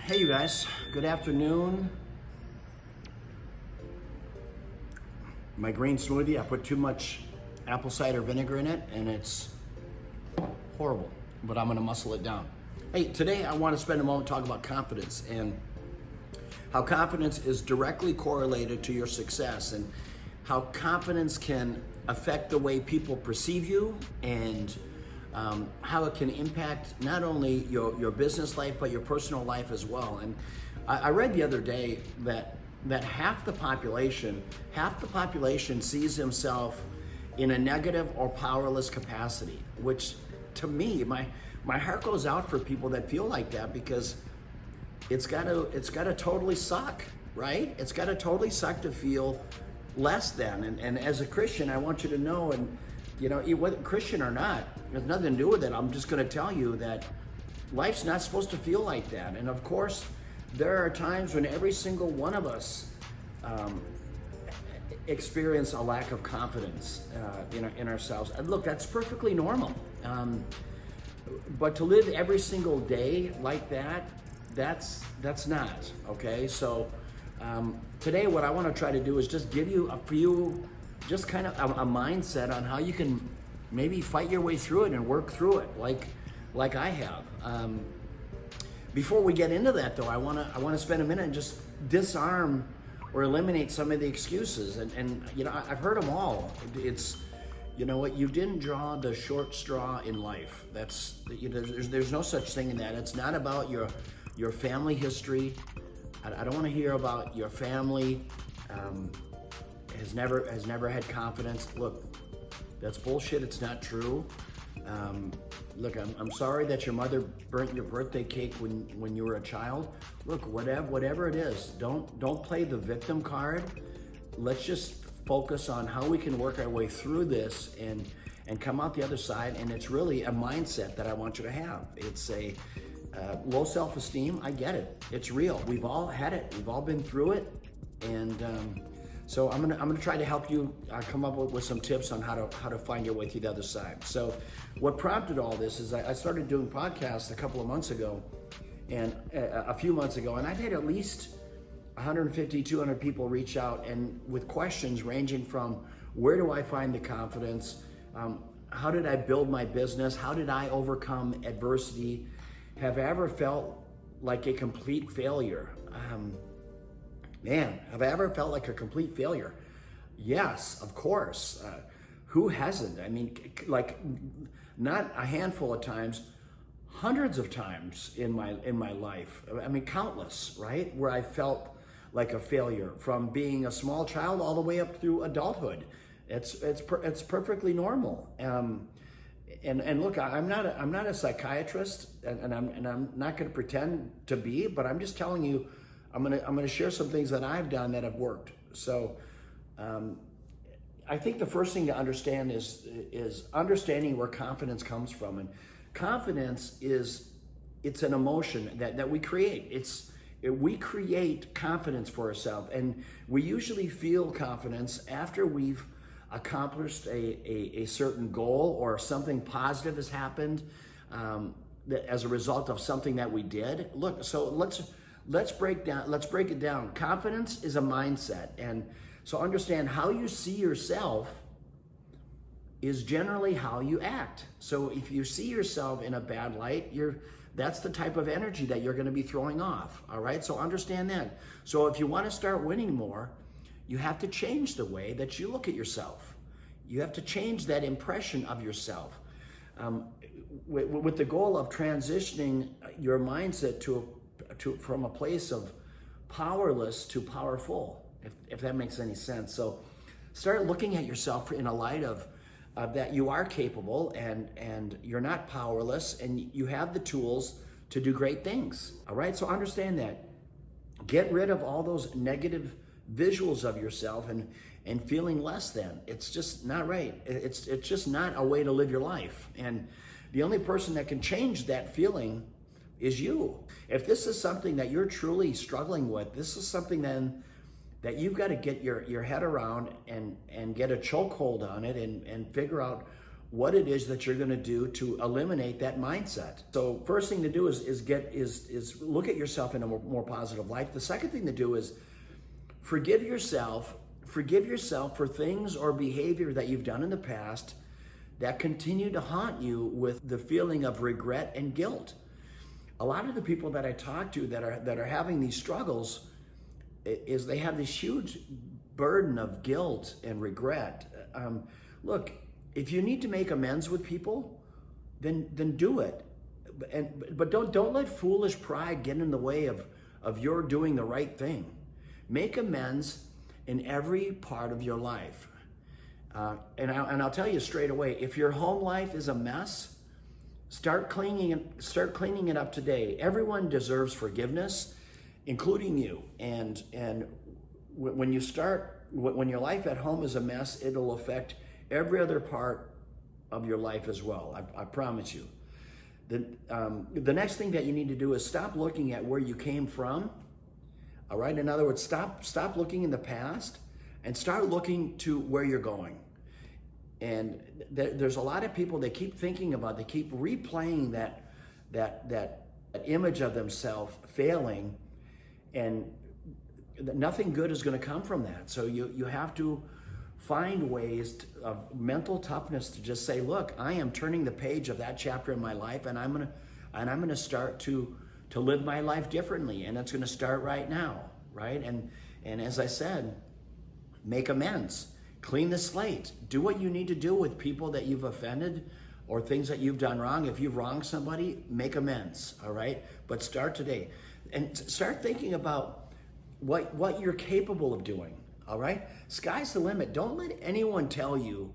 Hey you guys, good afternoon. My green smoothie, I put too much apple cider vinegar in it and it's horrible, but I'm gonna muscle it down. Hey, today I wanna spend a moment talking about confidence and how confidence is directly correlated to your success and how confidence can affect the way people perceive you and how it can impact not only your business life, but your personal life as well. And I read the other day that half the population sees himself in a negative or powerless capacity, which to me, my heart goes out for people that feel like that, because it's gotta totally suck, right? It's gotta totally suck to feel less than. And as a Christian, I want you to know, and you know, whether Christian or not, there's nothing to do with it. I'm just gonna tell you that life's not supposed to feel like that. And of course, there are times when every single one of us experience a lack of confidence in ourselves. And look, that's perfectly normal. But to live every single day like that, that's not, okay? So today what I wanna try to do is just give you a few, just kind of a mindset on how you can maybe fight your way through it and work through it like I have. Before we get into that though, I wanna spend a minute and just disarm or eliminate some of the excuses. And you know, I've heard them all. It's, you know what, you didn't draw the short straw in life. That's, you know, there's no such thing in that. It's not about your family history. I don't wanna hear about your family has never had confidence. Look, that's bullshit. It's not true. Look, I'm sorry that your mother burnt your birthday cake when you were a child. Look, whatever it is, don't play the victim card. Let's just focus on how we can work our way through this and come out the other side. And it's really a mindset that I want you to have. It's a low self-esteem. I get it. It's real. We've all had it. We've all been through it. And so I'm gonna try to help you come up with some tips on how to find your way through the other side. So what prompted all this is I started doing podcasts a couple of months ago, and a few months ago, and I've had at least 150, 200 people reach out and with questions ranging from where do I find the confidence? How did I build my business? How did I overcome adversity? Have I ever felt like a complete failure? Man, have I ever felt like a complete failure? Yes, of course. Who hasn't? I mean, like, not a handful of times, hundreds of times in my life. I mean, countless, right? Where I felt like a failure, from being a small child all the way up through adulthood. It's perfectly normal. And look, I'm not a psychiatrist, and I'm not going to pretend to be, but I'm just telling you. I'm gonna share some things that I've done that have worked. So I think the first thing to understand is understanding where confidence comes from. And confidence it's an emotion that we create. We create confidence for ourselves, and we usually feel confidence after we've accomplished a certain goal or something positive has happened as a result of something that we did. Look, so let's break it down. Confidence is a mindset. And so understand how you see yourself is generally how you act. So if you see yourself in a bad light, that's the type of energy that you're going to be throwing off. All right. So understand that. So if you want to start winning more, you have to change the way that you look at yourself. You have to change that impression of yourself with the goal of transitioning your mindset from a place of powerless to powerful, if that makes any sense. So start looking at yourself in a light of that you are capable and you're not powerless, and you have the tools to do great things. All right, so understand that. Get rid of all those negative visuals of yourself and feeling less than. It's just not right. It's just not a way to live your life. And the only person that can change that feeling is you. If this is something that you're truly struggling with, this is something then that you've got to get your head around and get a chokehold on it and figure out what it is that you're going to do to eliminate that mindset. So first thing to do is look at yourself in a more positive light. The second thing to do is forgive yourself for things or behavior that you've done in the past that continue to haunt you with the feeling of regret and guilt. A lot of the people that I talk to that are having these struggles is they have this huge burden of guilt and regret. Look, if you need to make amends with people, then do it. But don't let foolish pride get in the way of your doing the right thing. Make amends in every part of your life. And I'll tell you straight away, if your home life is a mess, start cleaning it up today. Everyone deserves forgiveness, including you. And when your life at home is a mess, it'll affect every other part of your life as well. I promise you. The next thing that you need to do is stop looking at where you came from. All right. In other words, stop looking in the past and start looking to where you're going. And there's a lot of people, they keep thinking about, they keep replaying that image of themselves failing, and nothing good is going to come from that. So you have to find ways of mental toughness to just say, look, I am turning the page of that chapter in my life, and I'm gonna start to live my life differently, and it's gonna start right now, right? And as I said, make amends, clean the slate, do what you need to do with people that you've offended or things that you've done wrong. If you've wronged somebody, make amends, all right? But start today and start thinking about what you're capable of doing. All right? Sky's the limit. Don't let anyone tell you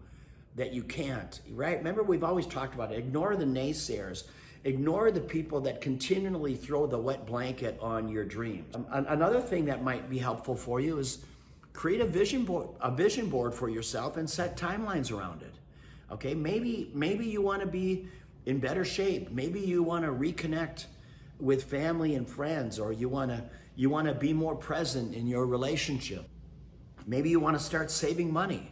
that you can't, right? Remember, we've always talked about it. Ignore the naysayers. Ignore the people that continually throw the wet blanket on your dreams. Another thing that might be helpful for you is create a vision board for yourself and set timelines around it. Okay? Maybe you want to be in better shape. Maybe you want to reconnect with family and friends, or you want to be more present in your relationship. Maybe you want to start saving money.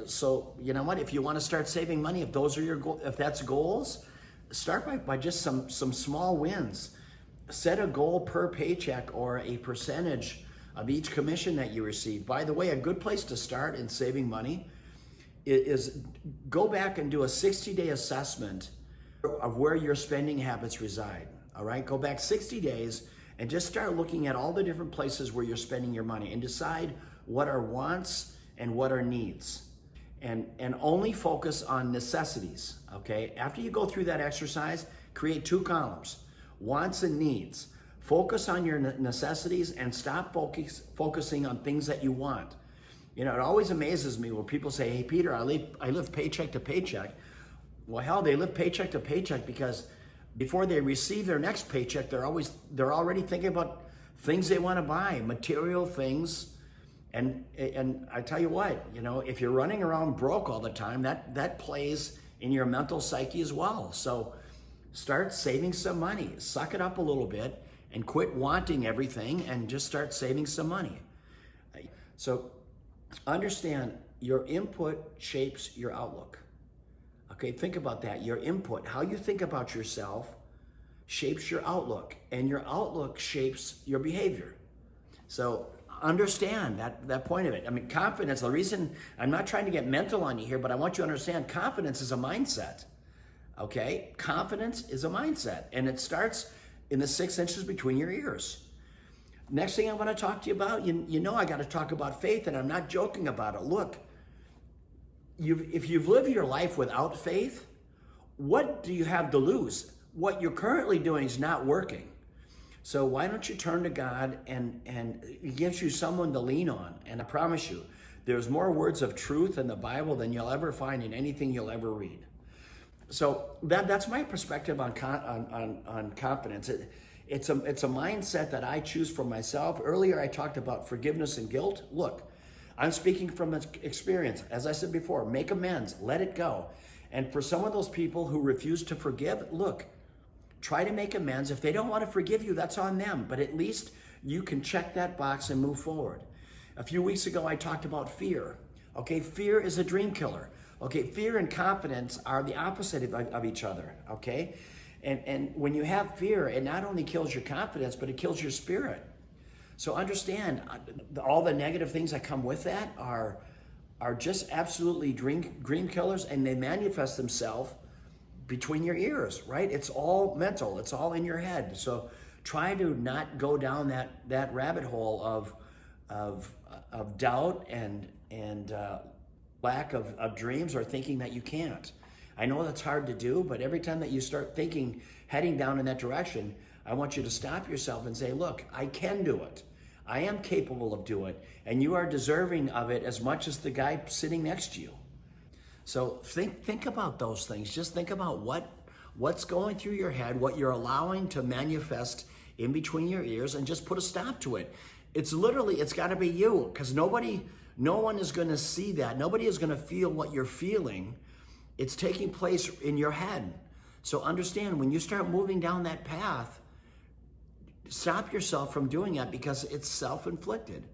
So you know what? If you want to start saving money, if those are your if that's goals, start by just some small wins. Set a goal per paycheck or a percentage of each commission that you receive. By the way, a good place to start in saving money is go back and do a 60-day assessment of where your spending habits reside. All right, go back 60 days and just start looking at all the different places where you're spending your money and decide what are wants and what are needs, and only focus on necessities. Okay, after you go through that exercise, create 2 columns, wants and needs. Focus on your necessities and stop focusing on things that you want. You know, it always amazes me when people say, hey Peter, I live paycheck to paycheck. Well, hell, they live paycheck to paycheck because before they receive their next paycheck, they're already thinking about things they want to buy, material things. And I tell you what, you know, if you're running around broke all the time, that plays in your mental psyche as well. So start saving some money, suck it up a little bit, and quit wanting everything and just start saving some money. So understand, your input shapes your outlook. Okay, think about that. Your input, how you think about yourself, shapes your outlook, and your outlook shapes your behavior. So understand that point of it. I mean, confidence, the reason, I'm not trying to get mental on you here, but I want you to understand confidence is a mindset. Okay? Confidence is a mindset, and it starts in the 6 inches between your ears. Next thing I want to talk to you about, you know I got to talk about faith, and I'm not joking about it. Look, if you've lived your life without faith, what do you have to lose? What you're currently doing is not working. So why don't you turn to God, and He gives you someone to lean on. And I promise you, there's more words of truth in the Bible than you'll ever find in anything you'll ever read. So that's my perspective on confidence. It's a mindset that I choose for myself. Earlier I talked about forgiveness and guilt. Look, I'm speaking from experience. As I said before, make amends, let it go. And for some of those people who refuse to forgive, look, try to make amends. If they don't want to forgive you, that's on them. But at least you can check that box and move forward. A few weeks ago, I talked about fear. Okay, fear is a dream killer. Okay, fear and confidence are the opposite of each other, okay? And when you have fear, it not only kills your confidence, but it kills your spirit. So understand, all the negative things that come with that are just absolutely dream killers, and they manifest themselves between your ears, right? It's all mental, it's all in your head. So try to not go down that rabbit hole of doubt and lack of dreams, or thinking that you can't. I know that's hard to do, but every time that you start thinking, heading down in that direction, I want you to stop yourself and say, look, I can do it. I am capable of doing it, and you are deserving of it as much as the guy sitting next to you. So think about those things. Just think about what's going through your head, what you're allowing to manifest in between your ears, and just put a stop to it. It's got to be you, because no one is going to see that. Nobody is going to feel what you're feeling. It's taking place in your head. So understand, when you start moving down that path, stop yourself from doing that, because it's self-inflicted.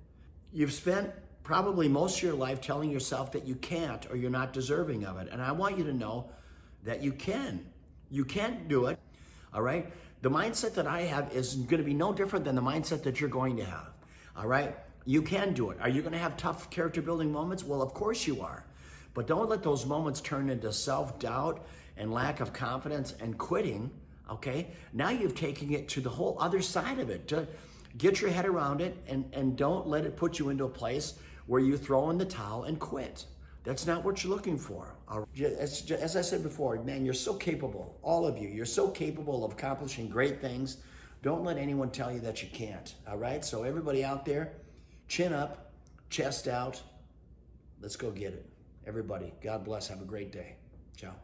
You've spent probably most of your life telling yourself that you can't, or you're not deserving of it. And I want you to know that you can. You can do it, all right? The mindset that I have is going to be no different than the mindset that you're going to have, all right? You can do it. Are you going to have tough character building moments? Well, of course you are. But don't let those moments turn into self-doubt and lack of confidence and quitting, okay? Now you've taken it to the whole other side of it. To get your head around it, and don't let it put you into a place where you throw in the towel and quit. That's not what you're looking for. As I said before, man, you're so capable, all of you. You're so capable of accomplishing great things. Don't let anyone tell you that you can't, all right? So everybody out there, chin up, chest out. Let's go get it. Everybody, God bless. Have a great day. Ciao.